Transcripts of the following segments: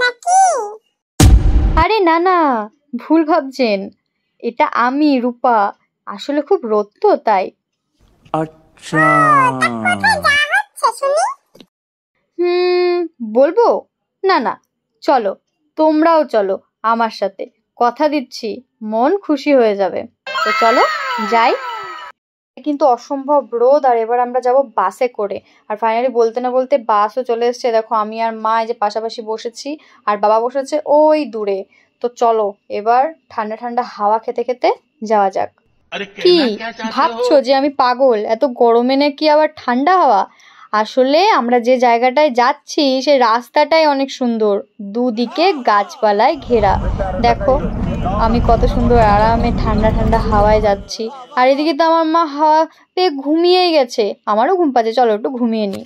নাকি? আরে না না, ভুল ভাবছেন, এটা আমি রূপা। আসলে খুব রোদ তো তাই। আচ্ছা, বলবো? না না, চলো, তোমরাও চলো আমার সাথে, কথা দিচ্ছি মন খুশি হয়ে যাবে। তো চলো যাই। কিন্তু অসম্ভব রোদ, আর এবার আমরা যাব বাসে করে। আর ফাইনালি বলতে না বলতে বাসও চলে এসেছে। দেখো আমি আর মা এই যে পাশাপাশি বসেছি, আর বাবা বসেছে ওই দূরে। তো চলো এবার ঠান্ডা ঠান্ডা হাওয়া খেতে খেতে যাওয়া যাক। কি ভাবছো যে আমি পাগল? এত গরমে নাকি আবার ঠান্ডা হাওয়া? আসলে আমরা যে জায়গাটায় যাচ্ছি সেই রাস্তাটাই অনেক সুন্দর, দুদিকে গাছপালায় ঘেরা। দেখো আমি কত সুন্দর আরামে ঠান্ডা ঠান্ডা হাওয়ায় যাচ্ছি। আর এদিকে তো আমার মা হাওয়া পেয়ে ঘুমিয়েই গেছে। আমারও ঘুম পাচ্ছে, চলো একটু ঘুমিয়ে নিই।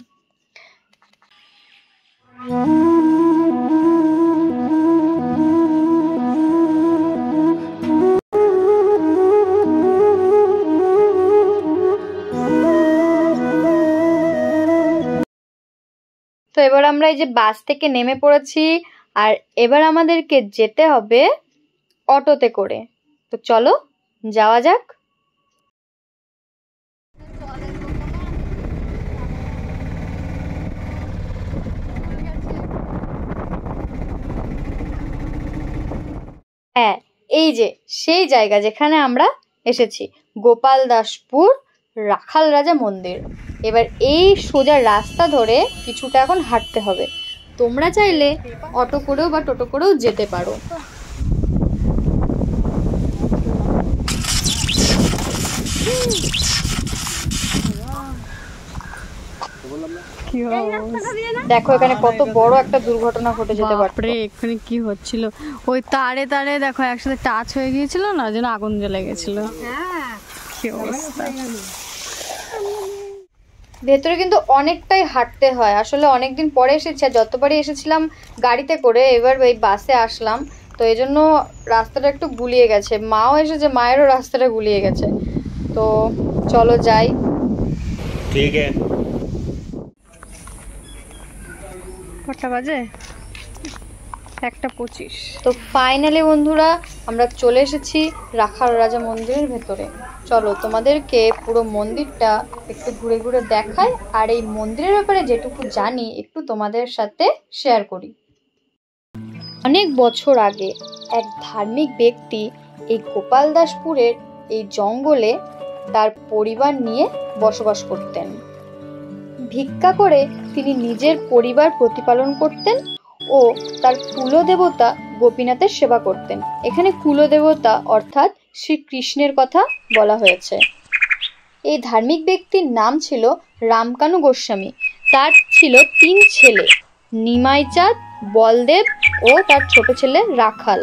তো এবার আমরা এই যে বাস থেকে নেমে পড়েছি, আর এবার আমাদেরকে যেতে হবে অটোতে করে। তো চলো যাওয়া যাক। হ্যাঁ, এই যে সেই জায়গা যেখানে আমরা এসেছি, গোপালদাসপুর রাখাল রাজা মন্দির। এবার এই সোজা রাস্তা ধরে কিছুটা এখন হাঁটতে হবে। তোমরা চাইলে অটো করেও বা টোটো করেও যেতে পারো। দেখো এখানে কত বড় একটা দুর্ঘটনা ঘটে যেতে পারে। এখানে কি হচ্ছিল? ওই তারে তারে দেখো একসাথে টাচ হয়ে গিয়েছিল না, যেন আগুন জ্বলে গেছিল। কি অবস্থা। ভেতরে কিন্তু অনেকটাই হাঁটতে হয়। আসলে অনেকদিন পরে এসেছি, আর যতবারই এসেছিলাম গাড়িতে করে, এবার এই বাসে আসলাম, তো এই জন্য রাস্তাটা একটু গুলিয়ে গেছে। মাও এসেছে, মায়েরও রাস্তাটা গুলিয়ে গেছে। তো চলো যাই। ঠিক আছে। কটা বাজে? 1:25। তো ফাইনালি বন্ধুরা আমরা চলে এসেছি রাখাল রাজা মন্দিরের ভেতরে। চলো তোমাদেরকে পুরো মন্দিরটা একটু ঘুরে ঘুরে দেখাই, আর এই মন্দিরের ব্যাপারে যেটুকু জানি একটু তোমাদের সাথে শেয়ার করি। অনেক বছর আগে এক ধার্মিক ব্যক্তি এই গোপালদাসপুরের এই জঙ্গলে তার পরিবার নিয়ে বসবাস করতেন। ভিক্ষা করে তিনি নিজের পরিবার প্রতিপালন করতেন ও তার কুলদেবতা গোপীনাথের সেবা করতেন। এখানে কুলদেবতা অর্থাৎ শ্রীকৃষ্ণের কথা বলা হয়েছে। এই ধার্মিক ব্যক্তির নাম ছিল রামকানু গোস্বামী। তার ছিল 3 ছেলে, নিমাইচাঁদ, বলদেব ও তার ছোট ছেলে রাখাল।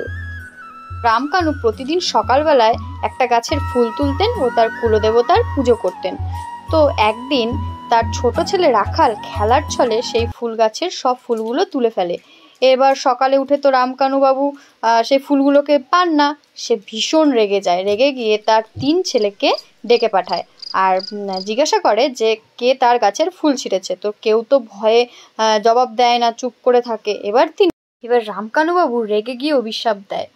রামকানু প্রতিদিন সকালবেলায় একটা গাছের ফুল তুলতেন ও তার কুলদেবতার পুজো করতেন। তো একদিন তার ছোট ছেলে রাখাল খেলার ছলে সেই ফুল গাছের সব ফুলগুলো তুলে ফেলে। এবার সকালে উঠে তো রামকানু বাবু সেই ফুলগুলোকে পান না। সে ভীষণ রেগে যায়। রেগে গিয়ে তার 3 ছেলেকে ডেকে পাঠায় আর জিজ্ঞাসা করে যে কে তার গাছের ফুল ছিঁড়েছে। তো কেউ তো ভয়ে জবাব দেয় না, চুপ করে থাকে। এবার রামকানু বাবু রেগে গিয়ে অভিশাপ দেয়,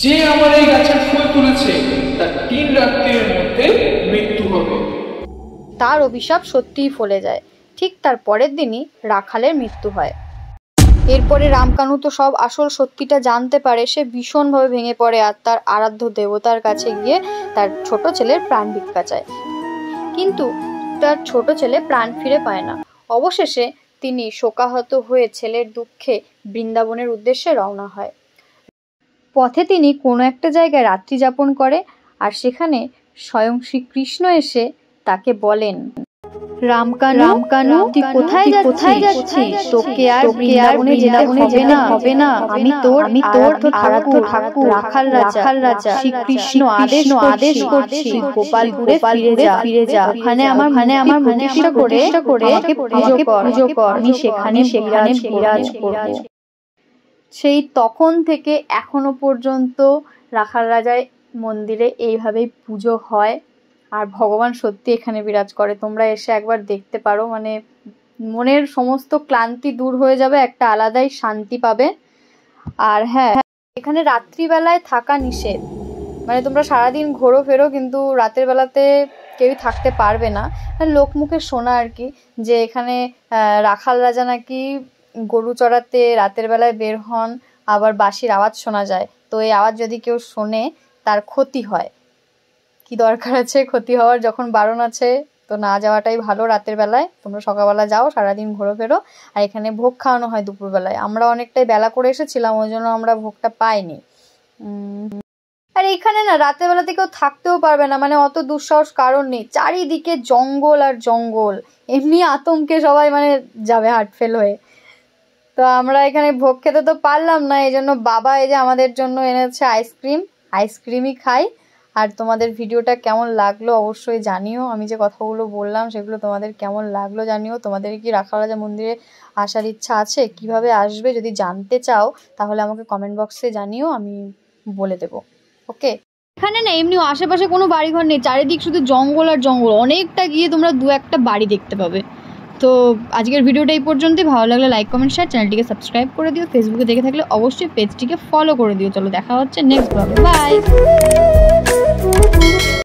যে আমার এই গাছের ফুল তুলেছে তার 3 রাত্রির মধ্যে মৃত্যু হবে। তার অভিশাপ সত্যিই ফলে যায়। ঠিক তার পরের দিনই রাখালের মৃত্যু হয়। এরপরে রামকানু তো সব আসল সত্যিটা জানতে পারে। সে ভীষণভাবে ভেঙে পড়ে আর তার আরাধ্য দেবতার কাছে গিয়ে তার ছোট ছেলের প্রাণ ভিক্ষা চায়। কিন্তু তার ছোট ছেলে প্রাণ ফিরে পায় না। অবশেষে তিনি শোকাহত হয়ে ছেলের দুঃখে বৃন্দাবনের উদ্দেশ্যে রওনা হয়। পথে তিনি কোনো একটা জায়গায় রাত্রি যাপন করে, আর সেখানে স্বয়ং শ্রীকৃষ্ণ এসে তাকে বলেন, রামকানু তুই কোথায় যাচ্ছিস? তোকে আর বৃন্দাবনে যেতে হবে না। আমি তোর আরাধ্য ঠাকুর রাখাল রাজা শ্রীকৃষ্ণ আদেশ করছি, গোপালপুরে ফিরে যা। ওখানে আমার প্রতিষ্ঠা করে আমাকে পুজো কর। আমি সেখানে বিরাজ করব। সেই তখন থেকে এখনো পর্যন্ত রাখাল রাজার মন্দিরে এইভাবেই পুজো হয়, আর ভগবান সত্যি এখানে বিরাজ করে। তোমরা এসে একবার দেখতে পারো, মানে মনের সমস্ত ক্লান্তি দূর হয়ে যাবে, একটা আলাদাই শান্তি পাবে। আর হ্যাঁ, এখানে রাত্রিবেলায় থাকা নিষেধ, মানে তোমরা সারাদিন ঘোরো ফেরো কিন্তু রাতের বেলাতে কেউই থাকতে পারবে না। লোকমুখে শোনা আর কি, যে এখানে রাখাল রাজা নাকি গরু চড়াতে রাতের বেলায় বের হন, আবার বাঁশির আওয়াজ শোনা যায়। তো এই আওয়াজ যদি কেউ শোনে তার ক্ষতি হয়। কি দরকার আছে ক্ষতি হওয়ার, যখন বারণ আছে তো না যাওয়াটাই ভালো রাতের বেলায়। তোমরা সকালবেলা যাও, সারাদিন ঘোরো ফেরো। আর এখানে ভোগ খাওয়ানো হয় দুপুরবেলায়। আমরা অনেকটাই বেলা করে এসেছিলাম, ওই জন্য আমরা ভোগটা পাইনি। আর এইখানে না রাতের বেলাতে কেউ থাকতেও পারবে না, মানে অত দুঃসাহস কারণ নেই। চারিদিকে জঙ্গল আর জঙ্গল, এমনি আতঙ্কে সবাই মানে যাবে হার্ট ফেল হয়ে। তো আমরা এখানে ভোগ খেতে তো পারলাম না, এই জন্য বাবা এই যে আমাদের জন্য এনেছে আইসক্রিমই খাই। আর তোমাদের ভিডিওটা কেমন লাগলো অবশ্যই জানিও। আমি যে কথাগুলো বললাম সেগুলো তোমাদের কেমন লাগলো জানিও। তোমাদের কি রাখাল রাজা মন্দিরে আসার ইচ্ছা আছে? কিভাবে আসবে যদি জানতে চাও তাহলে আমাকে কমেন্ট বক্সে জানিও, আমি বলে দেবো। ওকে, এখানে না এমনি আশেপাশে কোনো বাড়িঘর নেই, চারিদিক শুধু জঙ্গল আর জঙ্গল। অনেকটা গিয়ে তোমরা 2-1টা বাড়ি দেখতে পাবে। তো আজকের ভিডিওটা এই পর্যন্তই। ভালো লাগলে লাইক কমেন্ট শেয়ার, চ্যানেলটিকে সাবস্ক্রাইব করে দিও। ফেসবুকে দেখে থাকলে অবশ্যই পেজটিকে ফলো করে দিও। চলো দেখা হচ্ছে নেক্সট ব্লগে, বাই।